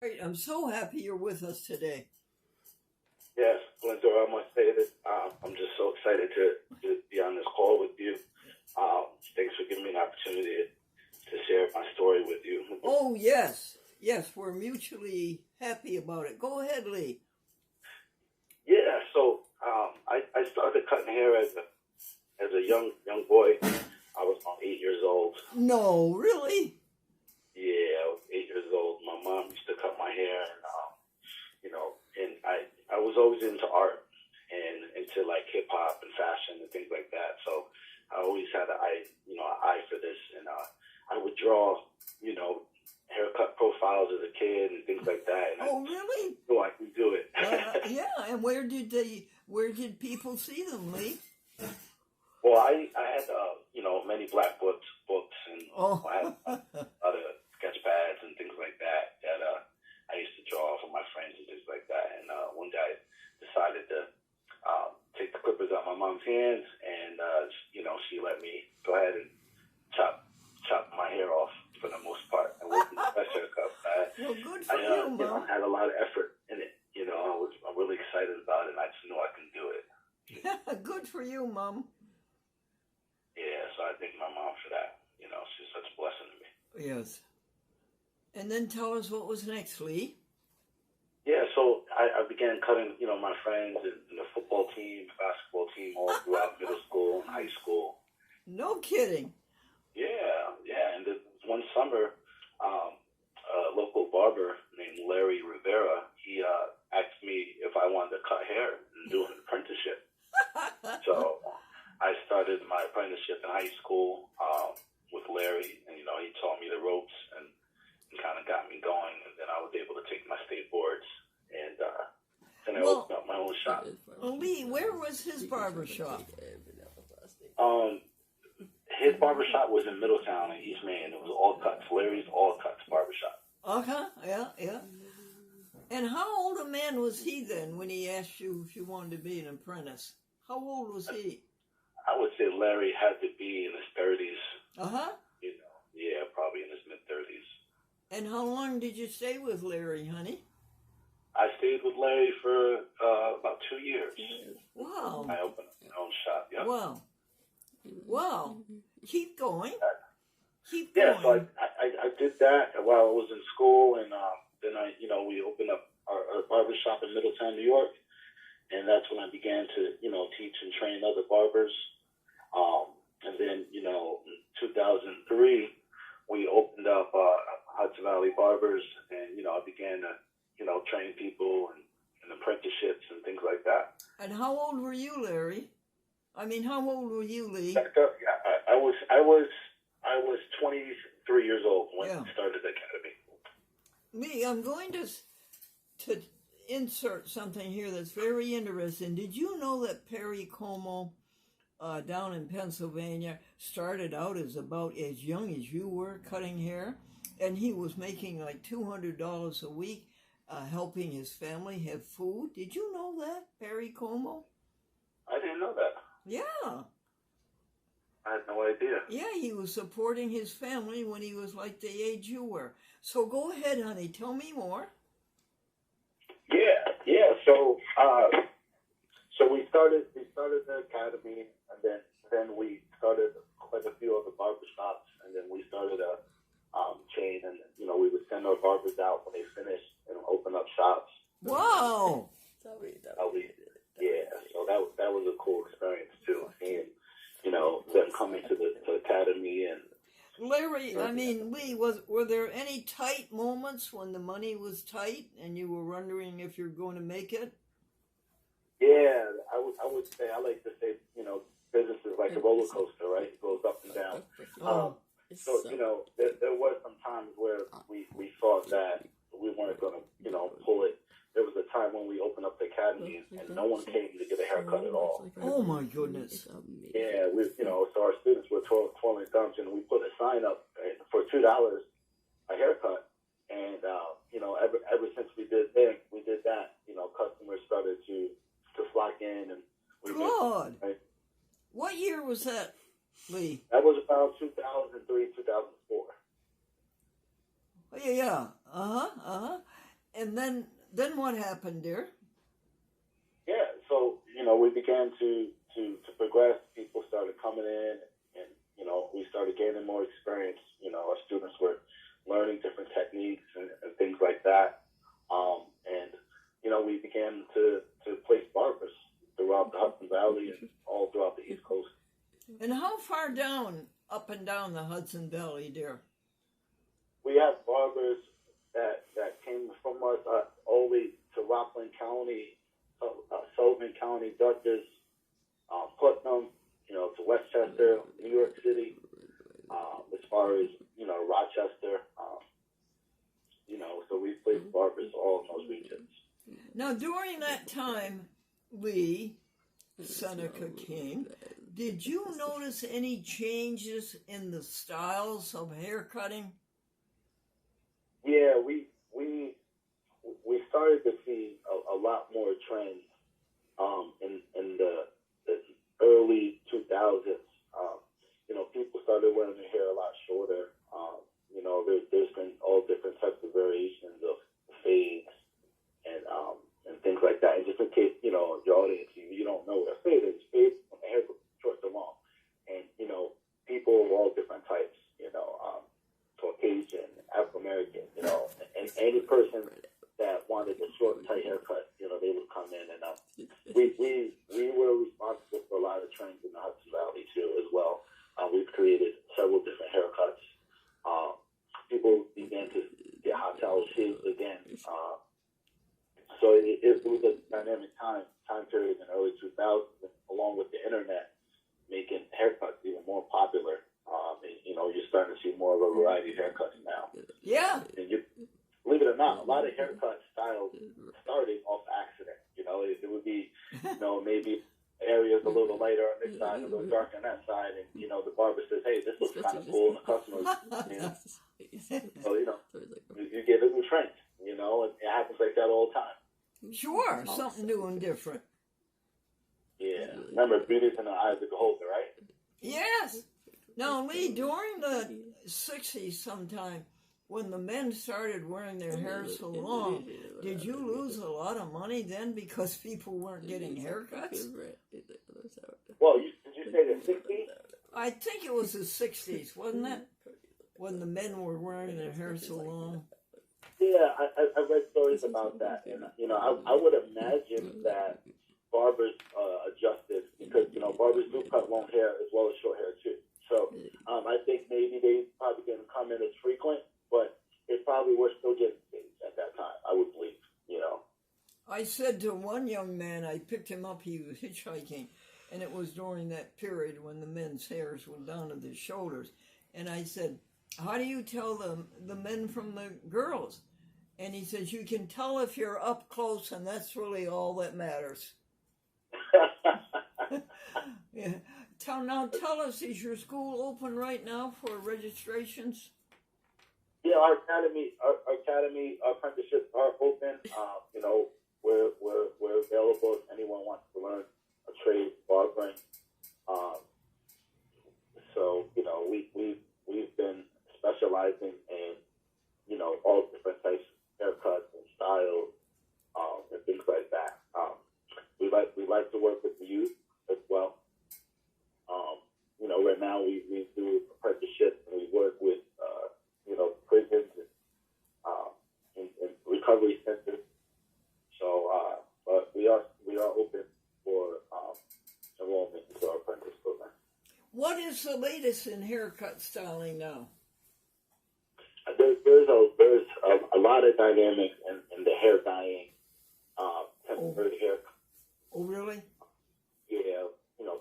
Great. I'm so happy you're with us today. Yes, Glendora, I must say that I'm just so excited to be on this call with you. Thanks for giving me an opportunity to share my story with you. Oh, yes. Yes, we're mutually happy about it. Go ahead, Lee. Yeah, so I started cutting hair as a young boy. I was about 8 years old. No, really? Yeah, I was 8 years old. My mom used to cut my hair, and and I was always into art and into like hip hop and fashion and things like that. So I always had an eye for this, and I would draw, haircut profiles as a kid and things like that. And Oh, really? I knew I could do it. Yeah, and where did people see them, Lee? Well, I had many black books, and Oh, I had a lot of sketch pads and things like that I used to draw for my friends and things like that. And one day I decided to take the clippers out of my mom's hands, and she let me go ahead and chop my hair off for the most part. I wasn't the best haircut. well, good for you, Mom. I had a lot of effort in it. I'm really excited about it, and I just knew I can do it. Good for you, Mom. Yeah, so I thank my mom for that. She's such a blessing to me. Yes. And then tell us what was next, Lee. Yeah, so I began cutting, my friends in the football team, basketball team, all throughout middle school and high school. No kidding. Yeah. And one summer, a local barber named Larry Rivera, he asked me if I wanted to cut hair and do an apprenticeship. So I started my apprenticeship in high school with Larry, and he taught me the ropes and kind of got me going, and then I was able to take my state boards, and then I opened up my own shop. Lee, where was his barber shop? His barbershop was in Middletown in East Maine. It was All Cuts, Larry's All Cuts barbershop. Yeah. And how old a man was he then when he asked you if you wanted to be an apprentice? How old was he? I would say Larry had to be in his 30s. Uh-huh. Yeah, probably in his mid-30s. And how long did you stay with Larry, honey? I stayed with Larry for about 2 years. Wow. I opened up my own shop, yeah. Wow. Keep going. Yeah, so I did that while I was in school, and then we opened up our barber shop in Middletown, New York, and that's when I began to, teach and train other barbers. And then, in 2003, we opened up Hudson Valley Barbers, and, I began to, train people and apprenticeships and things like that. And how old were you, Larry? How old were you, Lee? I was 23 years old when I started the academy. Lee, I'm going to insert something here that's very interesting. Did you know that Perry Como down in Pennsylvania started out as about as young as you were cutting hair, and he was making like $200 a week helping his family have food? Did you know that, Perry Como? I didn't know that. Yeah. I had no idea. Yeah, he was supporting his family when he was like the age you were. So go ahead, honey. Tell me more. Yeah. So we started the academy, and then we started quite a few other barbershops, and then we started a chain, and we would send our barbers out when they finished and open up shops. Wow. Yeah, so that was a cool experience too, seeing them coming to the academy. And Larry, Lee, were there any tight moments when the money was tight and you were wondering if you're going to make it? Yeah, I would say, I like to say, business is like a roller coaster, right? It goes up and down. So there were some times where we thought that we weren't going to, pull it. There was a time when we opened up the academy and no one came to get a haircut at all. Oh my goodness. Yeah, so our students were twirling thumbs, and we put a sign up for $2 a haircut. And, ever since we did that, customers started to flock in, and we God. Right? What year was that, Lee? That was about 2003, 2004. Yeah. And then what happened, dear? Yeah, so, we began to progress. People started coming in, and, we started gaining more experience. Our students were learning different techniques and things like that. And, we began to place barbers throughout the Hudson Valley and all throughout the East Coast. And how far down, up and down the Hudson Valley, dear? We have barbers that came from us all the way to Rockland County, Sullivan County, Dutchess, Putnam, to Westchester, New York City, as far as, Rochester, so we placed barbers all in those regions. Now, during that time, Lee, Seneca King, did you notice any changes in the styles of hair cutting? Yeah, we started to see a lot more trends in the early 2000s. People started wearing their hair a lot shorter. There's been all different types of variations of fades and things like that. And just in case, your audience, you don't know what a fade is. Fade from the hair goes short to long. And, people of all different types, Caucasian, Afro-American, and any person that wanted a short, tight haircut, they would come in. And we were responsible for a lot of trends in the Hudson Valley, too, as well. We've created several different haircuts. People began to get hot towel shaves again. So it was a dynamic time period in the early 2000s, along with the internet, making haircuts even more popular. You're starting to see more of a variety of haircuts now. Yeah. And believe it or not, a lot of haircut styles started off accident. It would be, maybe areas a little lighter on this side, a little darker on that side, and the barber says, "Hey, this looks kind of cool," and the customer, so you get a new trend. And it happens like that all the time. Sure, something new and different. Yeah, remember, beauty's in the eye of the beholder, right? Yes. Now, Lee, during the 60s sometime, when the men started wearing their hair so long, did you lose a lot of money then because people weren't getting haircuts? Well, did you say the 60s? I think it was the 60s, wasn't it? When the men were wearing their hair so long. Yeah, I read stories about that. And, I would imagine that barbers adjusted because, barbers do cut long hair as well as short hair, too. So I think maybe they probably didn't come in as frequent, but they probably were still getting things at that time, I would believe, I said to one young man, I picked him up, he was hitchhiking, and it was during that period when the men's hairs were down to their shoulders. And I said, how do you tell the men from the girls? And he says, you can tell if you're up close, and that's really all that matters. Yeah. Tell us, is your school open right now for registrations? Yeah, our academy apprenticeships are open. We're available if anyone wants to learn a trade, barbering. So we've been specializing in all different types of haircuts and styles and things like that. We like to work with the youth as well. Right now we do apprenticeships and we work with prisons and recovery centers. So, but we are open for enrollment into our apprentice program. What is the latest in haircut styling now? There's a lot of dynamics in the hair dyeing, temporary hair. Oh, really? Yeah,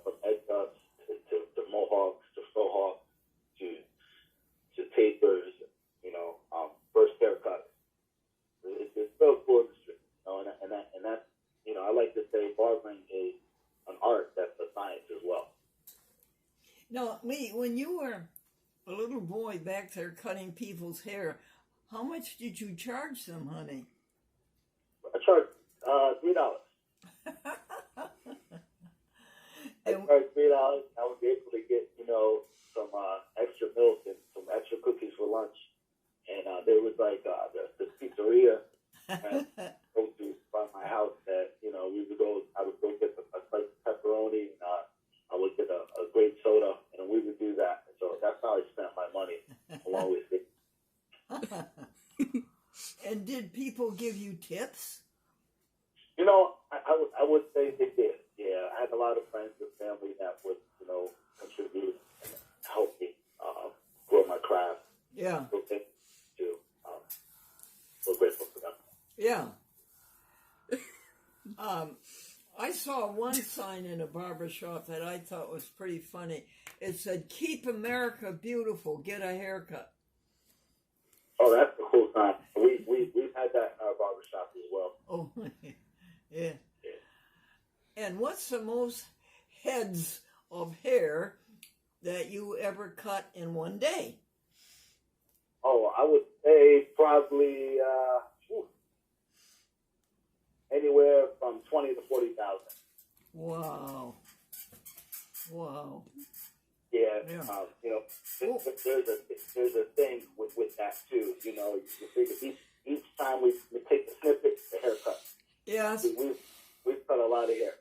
from edge ups to mohawks to faux hawks to tapers, first haircuts. It's still cool industry, and that's I like to say barbering is an art that's a science as well. Now, Lee, when you were a little boy back there cutting people's hair, how much did you charge them, honey? I charged $3. I charged $3. I was able to get some extra milk and some extra cookies for lunch, and there was like the pizzeria and go to by my house that, you know, I would go get a slice of pepperoni, and I would get a great soda, and we would do that. So that's how I spent my money, along with it. And did people give you tips? You know, I would say they did. Yeah, I had a lot of friends and family that would, you know, contribute and help me grow my craft. Yeah. So thank you. We're grateful for them. Yeah. I saw one sign in a barber shop that I thought was pretty funny. It said, "Keep America beautiful, get a haircut." Oh, that's a cool sign. We've had that in our barber shop as well. Oh, yeah. And what's the most heads of hair that you ever cut in one day? Oh, I would say probably anywhere from 20 to 40,000. Wow. Wow. Yeah. Yeah. You know, there's a thing with that too. You know, you figure each time we take the snippet, the haircut. Yes. We've cut a lot of hair.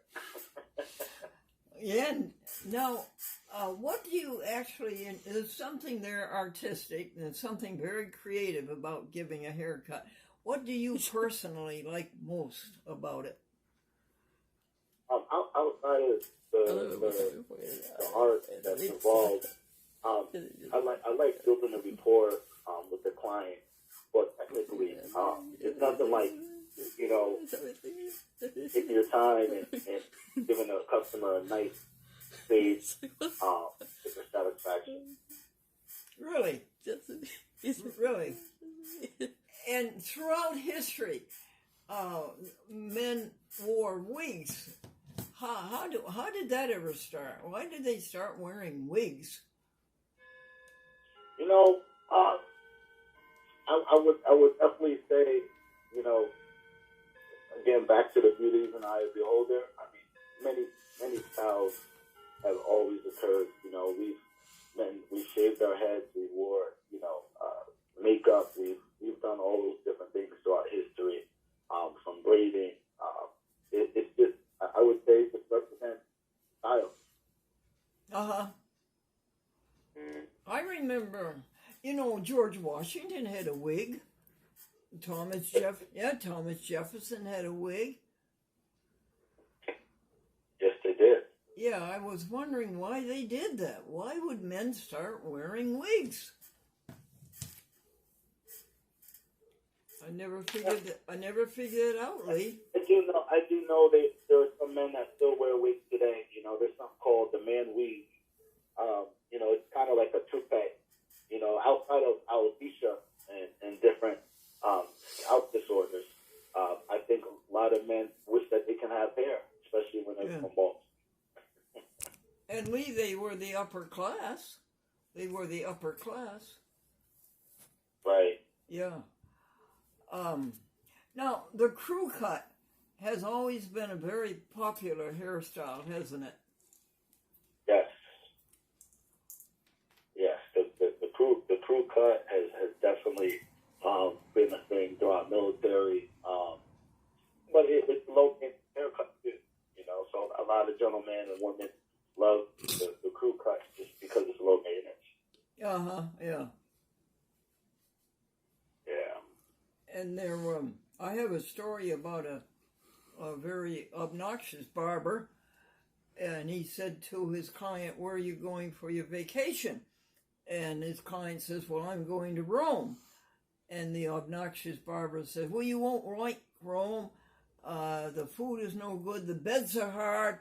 Yeah. Now, what do you actually? There's something there artistic and something very creative about giving a haircut. What do you personally like most about it? Outside of the art that's involved, I like building a rapport with the client. But technically, it's nothing like, you know, taking your time and giving a customer a nice fade for satisfaction. Really? Really? And throughout history, men wore wigs. How did that ever start? Why did they start wearing wigs? You know, I would definitely say, you know, again, back to the beauty of an eye of the beholder. I mean, many styles have always occurred. You know, we shaved our heads, we wore, you know, makeup. We've done all those different things throughout history, from braiding. It's just, I would say, it represents style. Uh-huh. I remember, you know, George Washington had a wig. Thomas Jefferson had a wig. Yes, they did. Yeah, I was wondering why they did that. Why would men start wearing wigs? I never figured it out, Lee. I do know there are some men that still wear wigs today. You know, there's something called the man weave. You know, it's kind of like a toupee. You know, outside of alopecia and different scalp disorders, I think a lot of men wish that they can have hair, especially when they're from bald. And Lee, they were the upper class. Right. Yeah. Now, the crew cut has always been a very popular hairstyle, hasn't it? Yes. Yes. The crew cut has definitely been a thing throughout military. But it's low maintenance haircut too. You know, so a lot of gentlemen and women love the crew cut just because it's low maintenance. Uh-huh, yeah. Yeah. And there, I have a story about a very obnoxious barber, and he said to his client, "Where are you going for your vacation?" And his client says, "Well, I'm going to Rome." And the obnoxious barber says, "Well, you won't like Rome. The food is no good, the beds are hard,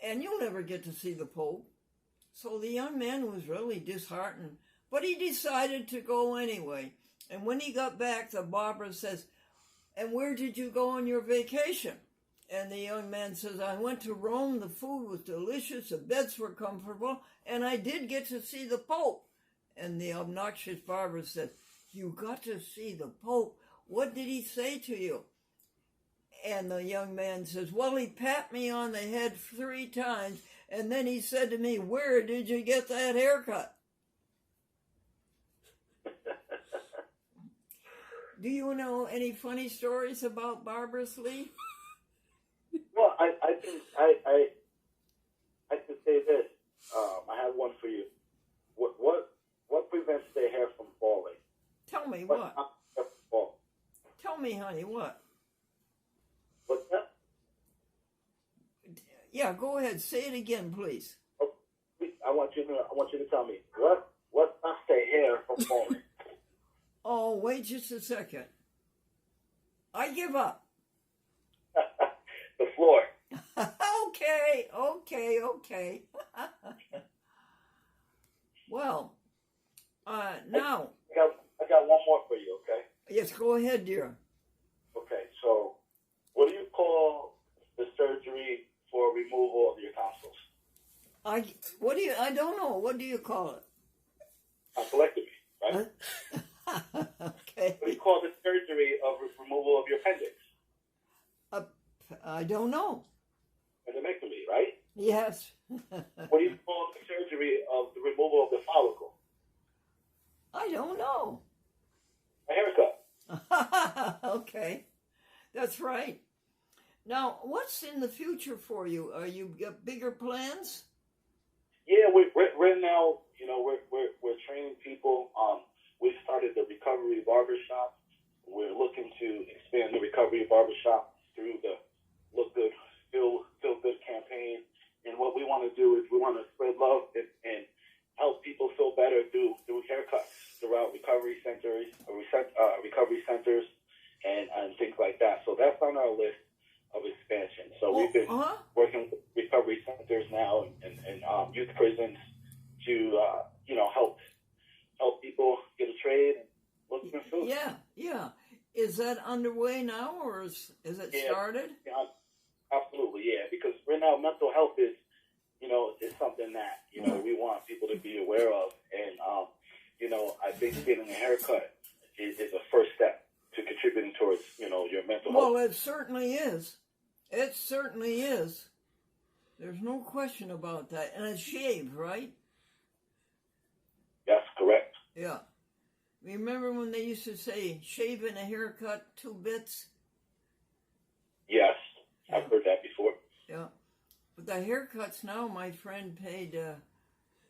and you'll never get to see the Pope." So the young man was really disheartened, but he decided to go anyway. And when he got back, the barber says, "And where did you go on your vacation?" And the young man says, "I went to Rome, the food was delicious, the beds were comfortable, and I did get to see the Pope." And the obnoxious barber said, "You got to see the Pope? What did he say to you?" And the young man says, "Well, he pat me on the head 3 times, and then he said to me, 'Where did you get that haircut?'" Do you know any funny stories about barbers, Lee? Well, I can say this. I have one for you. What prevents their hair from falling? Tell me What what? stops their hair from falling? Tell me, honey, what? What's that? Yeah, go ahead. Say it again, please. Oh, please, I want you to tell me what stops their hair from falling. Oh, wait just a second. I give up. The floor. Okay. Well, now. I got one more for you, okay? Yes, go ahead, dear. Okay, so what do you call the surgery for removal of your tonsils? I don't know. What do you call it? Tonsillectomy, right? Okay. What do you call the surgery of removal of your appendix? I don't know. Appendectomy, right? Yes. What do you call the surgery of the removal of the follicle? I don't know. A haircut. Okay. That's right. Now, what's in the future for you? Are you got bigger plans? Yeah, we're now, we're training people. We started the Recovery Barbershop. We're looking to expand the Recovery Barbershop through the Look Good, Feel Good campaign. And what we want to do is we want to spread love and help people feel better through haircuts throughout recovery centers, and things like that. So that's on our list of expansion. So we've been working with recovery centers now and youth prisons to help people get a trade and look for food. Yeah. Is that underway now, or is it started? Yeah, absolutely, yeah. Because right now mental health is something that we want people to be aware of, and I think getting a haircut is a first step to contributing towards your mental health. Well, it certainly is. It certainly is. There's no question about that. And it's shaved, right? That's correct. Yeah. Remember when they used to say, shave and a haircut, 2 bits? Yes, Yeah. I've heard that before. Yeah. But the haircuts now, my friend paid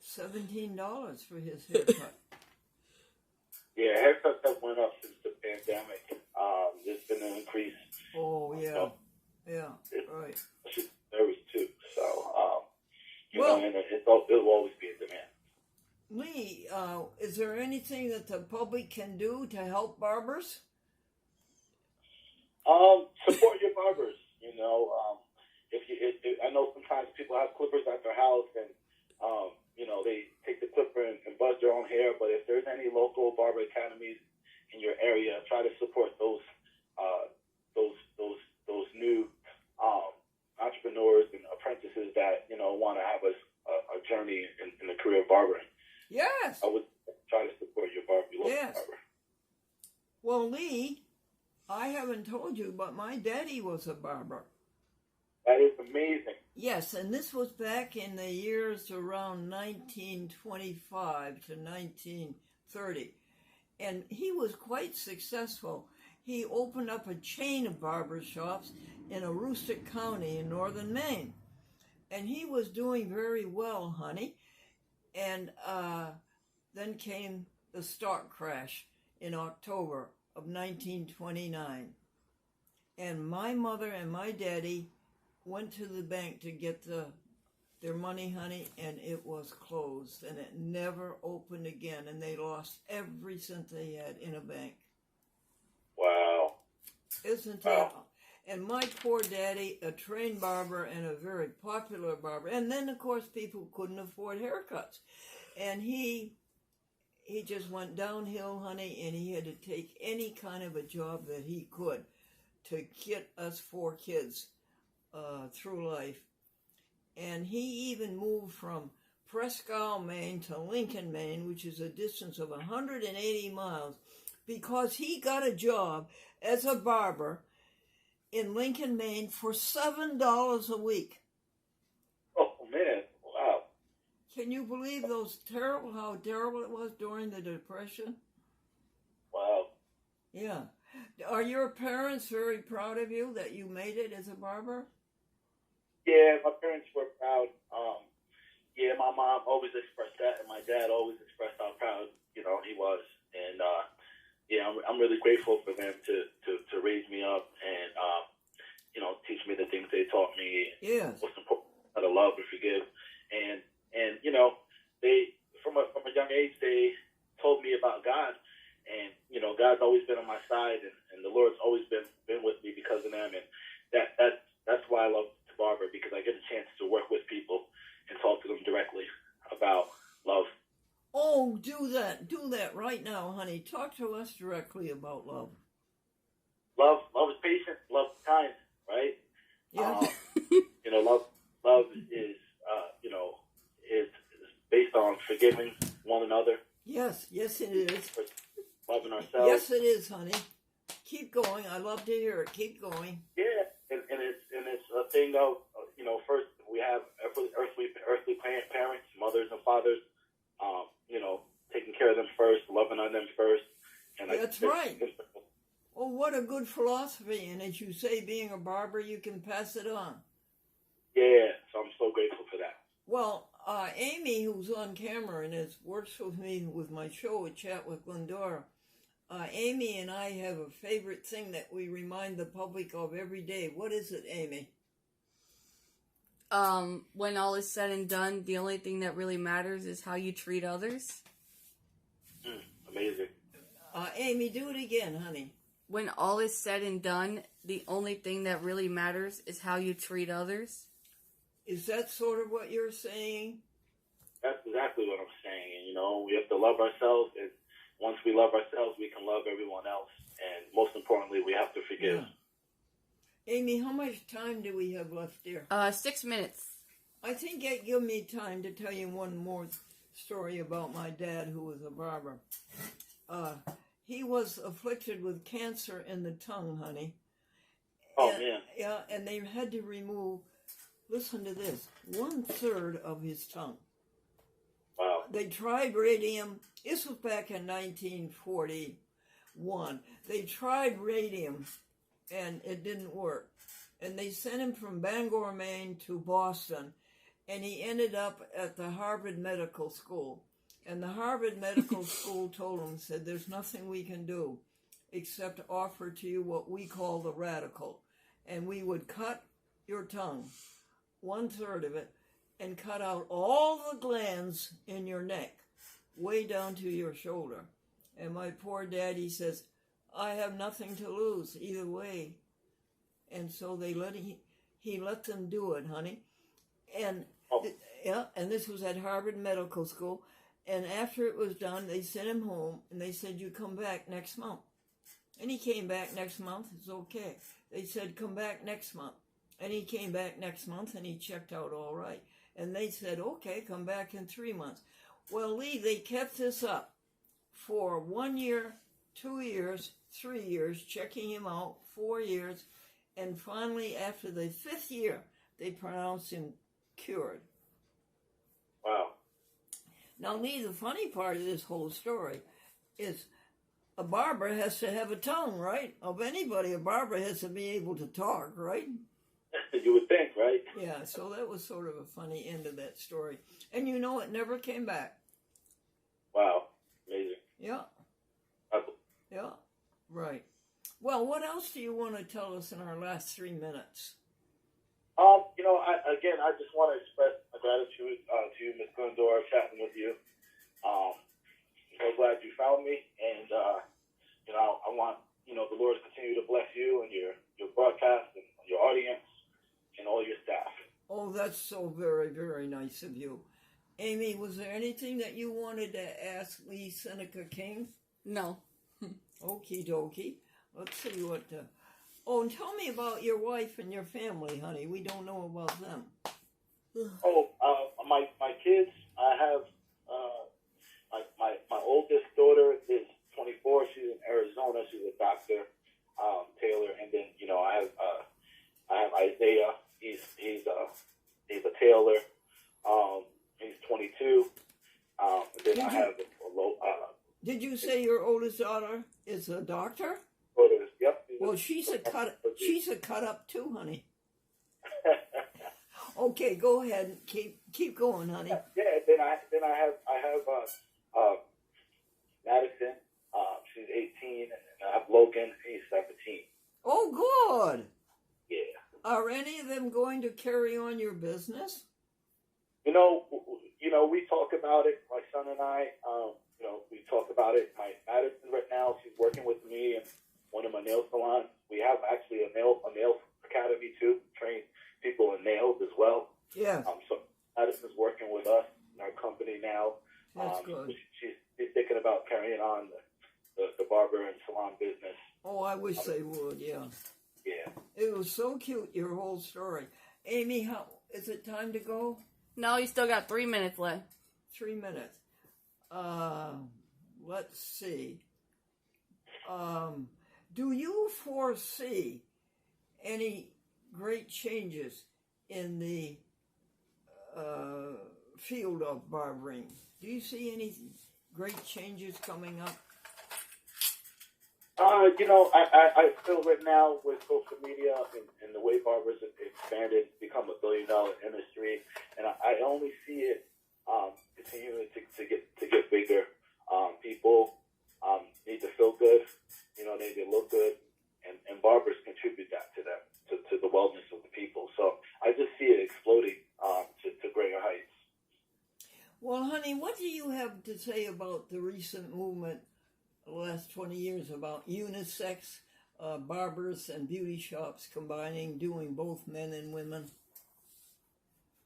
$17 for his haircut. Yeah, haircuts have went up since the pandemic. There's been an increase. Oh, yeah. Yeah, right. Service too. So, Well, and it'll always be in demand. Lee, is there anything that the public can do to help barbers? Support your barbers. I know sometimes people have clippers at their house and they take the clipper and buzz their own hair. But if there's any local barber academies in your area, try to support those new entrepreneurs and apprentices that want to have a journey in the career of barbering. Yes. I would try to support your barber. Yes. Barber. Well, Lee, I haven't told you, but my daddy was a barber. That is amazing. Yes, and this was back in the years around 1925 to 1930. And he was quite successful. He opened up a chain of barber shops in Aroostook County in northern Maine. And he was doing very well, honey. And then came the stock crash in October of 1929. And my mother and my daddy went to the bank to get their money, honey, and it was closed. And it never opened again. And they lost every cent they had in a bank. Wow. Isn't that? And my poor daddy, a trained barber and a very popular barber. And then, of course, people couldn't afford haircuts. And he just went downhill, honey, and he had to take any kind of a job that he could to get us 4 kids through life. And he even moved from Presque Isle, Maine to Lincoln, Maine, which is a distance of 180 miles, because he got a job as a barber in Lincoln, Maine for $7 a week. Oh, man. Wow. Can you believe how terrible it was during the Depression? Wow. Yeah. Are your parents very proud of you that you made it as a barber? Yeah, my parents were proud. Yeah, my mom always expressed that, and my dad always expressed how proud, he was. And yeah, I'm really grateful for them to raise me up and teach me the things they taught me. Yes. What's important, how to love and forgive. And they from a young age they told me about God, and God's always been on my side, and the Lord's always been with me because of them, and that's why I love to barber, because I get a chance to work with people and talk to them directly about love. Oh, do that right now, honey. Talk to us directly about love. Love is patient. Love is kind, right? Yeah. Love is is based on forgiving one another. Yes, it is. Loving ourselves. Yes, it is, honey. Keep going. I love to hear it. Keep going. Yeah, and it's a thing of first we have earthly parents, mothers and fathers, taking care of them first, loving on them first. And that's right. Oh, what a good philosophy! And as you say, being a barber, you can pass it on. Yeah, so I'm so grateful for that. Well, Amy, who's on camera and works with me with my show, A Chat with Glendora, Amy and I have a favorite thing that we remind the public of every day. What is it, Amy? When all is said and done, the only thing that really matters is how you treat others. Amazing. Amy, do it again, honey. When all is said and done, the only thing that really matters is how you treat others. Is that sort of what you're saying? That's exactly what I'm saying. And, we have to love ourselves. And once we love ourselves, we can love everyone else. And most importantly, we have to forgive. Yeah. Amy, how much time do we have left, dear? 6 minutes. I think it give me time to tell you one more story about my dad, who was a barber. He was afflicted with cancer in the tongue, honey. Oh, man. Yeah, and they had to remove, listen to this, 1/3 of his tongue. Wow. They tried radium. This was back in 1941. They tried radium, and it didn't work. And they sent him from Bangor, Maine to Boston, and he ended up at the Harvard Medical School. And the Harvard Medical School told him, said, there's nothing we can do except offer to you what we call the radical. And we would cut your tongue, 1/3 of it, and cut out all the glands in your neck, way down to your shoulder. And my poor daddy says, I have nothing to lose either way. And so he let them do it, honey. And and this was at Harvard Medical School. And after it was done, they sent him home, and they said, you come back next month. And he came back next month. It's okay. They said, come back next month. And he came back next month, and he checked out all right. And they said, okay, come back in 3 months. Well, Lee, they kept this up for 1 year, 2 years, 3 years, checking him out, 4 years. And finally, after the 5th year, they pronounced him cured. Wow. Now, Lee, the funny part of this whole story is a barber has to have a tongue, right? Of anybody, a barber has to be able to talk, right? You would think, right? Yeah, so that was sort of a funny end of that story. And it never came back. Wow. Amazing. Yeah. Yeah, right. Well, what else do you want to tell us in our last 3 minutes? I just want to express my gratitude to you, Ms. Glendora, chatting with you. I'm so glad you found me, and I want the Lord to continue to bless you and your broadcast and your audience and all your staff. Oh, that's so very, very nice of you. Amy, was there anything that you wanted to ask Lee Seneca King? No. Okie dokie. Let's see what... Oh, and tell me about your wife and your family, honey. We don't know about them. My kids, I have... My oldest daughter is 24. She's in Arizona. She's a doctor, Taylor. And then, I have Isaiah. He's a tailor. He's 22. And then I have Did you say your oldest daughter is a doctor? Daughter is Well, she's a cut up too, honey. Okay, go ahead. Keep going, honey. Yeah. Then I have Madison. She's 18, and I have Logan. He's 17. Oh, good. Yeah. Are any of them going to carry on your business? We talk about it. My son and I, we talk about it. My Madison right now, she's working with me in one of my nail salons. We have actually a nail academy too, train people in nails as well. Yeah. So Madison's working with us in our company now. That's good. She's thinking about carrying on the barber and salon business. Oh, I wish they would. Yeah. Yeah. It was so cute, your whole story. Amy, how is it time to go? No, you still got 3 minutes left. 3 minutes. Let's see. Do you foresee any great changes in the field of barbering? Do you see any great changes coming up? I feel right now with social media and the way barbers have expanded, become $1 billion industry, and I only see it continuing to get bigger. People need to feel good, they need to look good, and barbers contribute that to them, to the wellness of the people. So I just see it exploding to greater heights. Well, honey, what do you have to say about the recent movement the last 20 years about unisex barbers and beauty shops doing both men and women?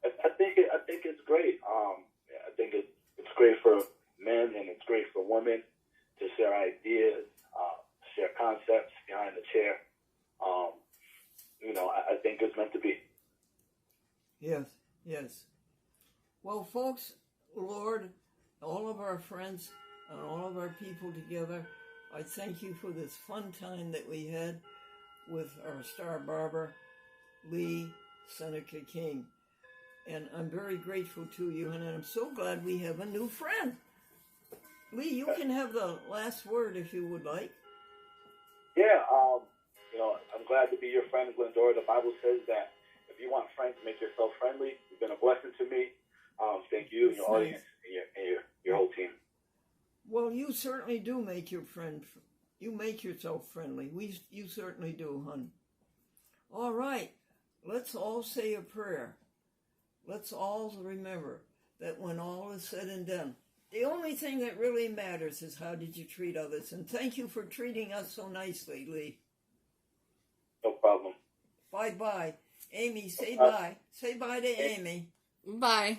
I think it's great. I think it's great for men and it's great for women to share ideas, share concepts behind the chair. I think it's meant to be. Yes. Well, folks, Lord, all of our friends and all of our people together, I thank you for this fun time that we had with our star barber, Lee Seneca King. And I'm very grateful to you, and I'm so glad we have a new friend. Lee, you can have the last word if you would like. Yeah, I'm glad to be your friend, Glendora. The Bible says that if you want friends, make yourself friendly. You've been a blessing to me. Thank you and your audience and your whole team. Well, you certainly do make you make yourself friendly. You certainly do, hon. All right, let's all say a prayer. Let's all remember that when all is said and done, the only thing that really matters is how did you treat others. And thank you for treating us so nicely, Lee. No problem. Bye-bye. Amy, say bye. Say bye to Amy. Bye.